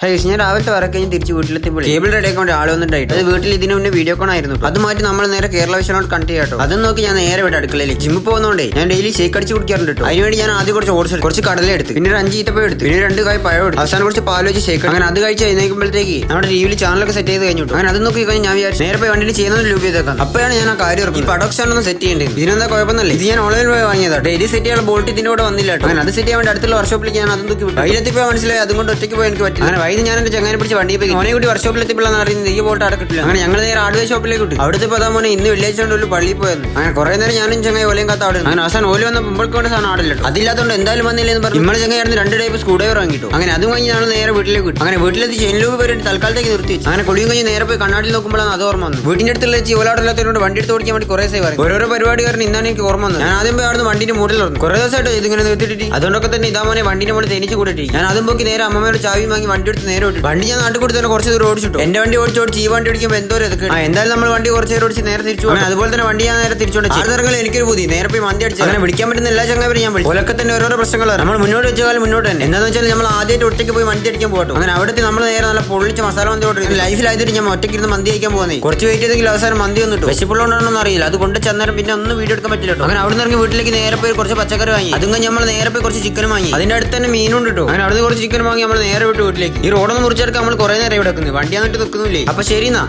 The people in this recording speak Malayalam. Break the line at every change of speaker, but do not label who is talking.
ഞാൻ രാവിലത്തെ വർക്ക് കഴിഞ്ഞ് തിരിച്ച് വീട്ടിലെത്തിയപ്പോൾ കേബിൾ റെഡി ആക്കാൻ ആൾ വന്നിട്ടായിട്ട് അത് വീട്ടിൽ ഇതിന് മുന്നേ വീഡിയോ കോൺ ആയിരുന്നു. അത് മാറ്റി നമ്മൾ നേരെ കേരള വിഷനോട് കണക്ട് ചെയ്യാട്ടോ. അതും നോക്കി ഞാൻ നേരെ വിട്ട് അടുക്കളയിൽ ജിമ്മിൽ പോകുന്നോണ്ടേ ഞാൻ ഡെയിലി ഷേക്ക് അടിച്ച് കുടിക്കാറുണ്ട് കേട്ടോ. അതിനുവേണ്ടി ഞാൻ ആദ്യം കുറച്ച് ഓട്സ് കുറച്ച് കടല എടുത്ത് പിന്നെ 5 ഈത്തപ്പഴം എടുത്ത് പിന്നെ 2 കായ് പഴം എടുത്ത് അവസാനം കുറച്ച് പാൽ വെച്ച് ഷേക്ക് അങ്ങനെ അത് കഴിച്ച് എഴുന്നേക്കുമ്പോഴത്തേക്ക് നമ്മുടെ ടിവിയിൽ ചാനലൊക്കെ സെറ്റ് ചെയ്ത് കഴിഞ്ഞു. അങ്ങനെ അത് നോക്കി കഴിഞ്ഞാൽ ഞാൻ വിചാരിച്ചു നേരെ പോയി വണ്ടിന് ചെയ്യുന്നത് ലൂബ് ചെയ്തേക്കാം. അപ്പോഴാണ് ഞാൻ ആ കാര്യം ഓർക്കുന്നത്. ഈ പടോക്സ് ഒന്ന് സെറ്റ് ചെയ്യേണ്ടത് ഇതിനെന്താ കുഴപ്പമൊന്നുമില്ല. ഇത് ഞാൻ ഓൺലൈനിൽ പോയി വാങ്ങിയതാണ്. ഇത് സെറ്റ് ചെയ്യാൻ ബോൾട്ട് ഇതിന്റെ കൂടെ വന്നില്ല കേട്ടോ. അങ്ങനെ അത് സെറ്റ് ചെയ്യാൻ വേണ്ടി അടുത്തുള്ള വർക്ക്ഷോപ്പിലേക്ക് ഞാൻ അതും തൂക്കി വിട്ടു. അതിലെത്തിപ്പോ മനസ്സിലായി അതുകൊണ്ട് ഒറ്റയ്ക്ക് പോയി എനിക്ക് പറ്റും. അങ്ങനെ വൈകി ഞാൻ എന്റെ ചങ്ങനെ പിടിച്ച് വണ്ടി പോയി മോനെ കൂടി വർക്ക്ഷോപ്പിലെത്തിയപ്പോഴാണ് അറിയുന്നത് ഈ ബോൾട്ട് അടക്കിട്ടില്ല. അങ്ങനെ ഞങ്ങൾ നേരെ ഹാർഡ്വെയർ ഷോപ്പിലേക്ക് വിട്ടു. അവിടുത്തെ പതാ മോനെ ഇന്ന് വെള്ളിയാഴ്ച കൊണ്ട് ഒരു പള്ളിയിൽ പോയത്. അങ്ങനെ കുറെ നേരം ഞാനും ചങ്ങായി ഓലയും കാത്ത അവിടെ. അങ്ങനെ അവസാനം ഓല് വന്ന മുമ്പൾക്ക് കൊണ്ട് സാധനം ആടില്ല. അതില്ലാത്തതുകൊണ്ട് എന്തായാലും വന്നില്ലെന്ന് പറഞ്ഞു നമ്മളെ ചങ്ങായിരുന്നു 2 ടൈപ്പ് സ്ക്രൂ ഡ്രൈവർ വാങ്ങിട്ടു. അങ്ങനെ അതും കഴിഞ്ഞ് ഞാൻ നേരെ വീട്ടിലേക്ക് വിട്ടു. അങ്ങനെ വീട്ടിലെത്തി ചെയിൻ ലൂബ് വരെ തൽക്കാലത്തേക്ക് നിർത്തി വെച്ചു. അങ്ങനെ കുളിയും കഴിഞ്ഞ് നേരെ പോയി കണ്ണാടിയിൽ നോക്കുമ്പോഴാണ് അത് ഓർമ്മ വന്നു. വീടിന്റെ അടുത്തുള്ള ചീവലാടില്ലാത്തതുകൊണ്ട് വണ്ടി എടുത്ത് ഓടിക്കാൻ വേണ്ടി കുറെ സേവ് ആയി. ഓരോരോ പരിപാടി കാരണം ഇന്നാണ് എനിക്ക് ഓർമ്മ വന്നത്. ഞാൻ ആദ്യം പോയി അവിടെ വണ്ടിന്റെ മൂട്ടിൽ തുറന്നു. കുറെ ദിവസമായിട്ട് ഇതിങ്ങനെ നിർത്തിയിട്ട് അതുകൊണ്ടൊക്കെ തന്നെ ഇതാ മോനെ വണ്ടിന്റെ മുകളിൽ തേനിച്ച് കൂട്ടിട്ട് ഞാൻ അതും പോയി നേരെ അമ്മമ്മയുടെ ചാവി വാങ്ങി വണ്ടി എടുത്ത് നേരെ ഓടിച്ചു. വണ്ടി ഞാൻ നാട്ടിൽ കൂടി തന്നെ കുറച്ച് ദൂരം ഓടിച്ചിട്ടു. എന്റെ വണ്ടി ഓടിച്ചോടിച്ച് ഈ വണ്ടി ഓടിക്കുമ്പോൾ എന്തോ ഇതൊക്കെ എന്തായാലും നമ്മൾ വണ്ടി കുറച്ച് നേരം ഓടിച്ച് നേരെ തിരിച്ചു. അതുപോലെ തന്നെ വണ്ടി ഞാൻ നേരെ തിരിച്ചോണ്ട് ആർക്കും എനിക്കൊരു പുതിയ നേരെ പോയി മന്തി അടിച്ചു. അങ്ങനെ വിളിക്കാൻ പറ്റുന്ന എല്ലാ ചങ്ങാവരും ഞാൻ വിളിച്ചു. ഒലക്കെ തന്നെ ഓരോരോ പ്രശ്നങ്ങളാണ്. നമ്മൾ മുന്നോട്ട് വെച്ചാൽ മുന്നോട്ട് തന്നെ എന്താണെന്ന് വെച്ചാൽ നമ്മൾ ആദ്യമായിട്ട് ഒറ്റയ്ക്ക് പോയി മന്തി അടിക്കാൻ പോകട്ടോ. അങ്ങനെ അവിടുത്തെ നമ്മൾ നേരെ നല്ല പൊള്ളിച്ച മസാല മന്തി ഓർഡർ ലൈഫിലായിട്ട് ഞാൻ ഒറ്റയ്ക്ക് ഇരുന്ന് മന്തി അടിക്കാൻ പോകുന്നത്. കുറച്ച് വെയിറ്റ് ചെയ്തെങ്കിൽ അവസാനം മന്തി വന്നിട്ടു. വിശപ്പുള്ളതുകൊണ്ടാണെന്ന് അറിയില്ല. അത് കൊണ്ട് ചെന്നേരം പിന്നെ ഒന്നും വീഡിയോ എടുക്കാൻ പറ്റില്ല. അങ്ങനെ അവിടെ നിന്ന് ഇറങ്ങി വീട്ടിലേക്ക് നേരെ പോയി കുറച്ച് പച്ചക്കറി വാങ്ങി. അതും കഴിഞ്ഞ് നമ്മൾ നേരെ പോയി കുറച്ച് ചിക്കൻ വാങ്ങി. അതിന്റെ അടുത്ത് തന്നെ മീനും കിട്ടും. അങ്ങനെ അവിടെ കുറച്ച് ചിക്കൻ വാങ്ങി നമ്മൾ നേരെ വിട്ട് വീട്ടിലേക്ക്. ഈ റോഡൊന്ന് മുറിച്ചെടുക്കാൻ നമ്മൾ കുറെ നേരം ഇവിടെ വെക്കുന്നത്. വണ്ടി എന്നിട്ട് നിൽക്കുന്നില്ലേ. അപ്പൊ ശരി എന്നാ.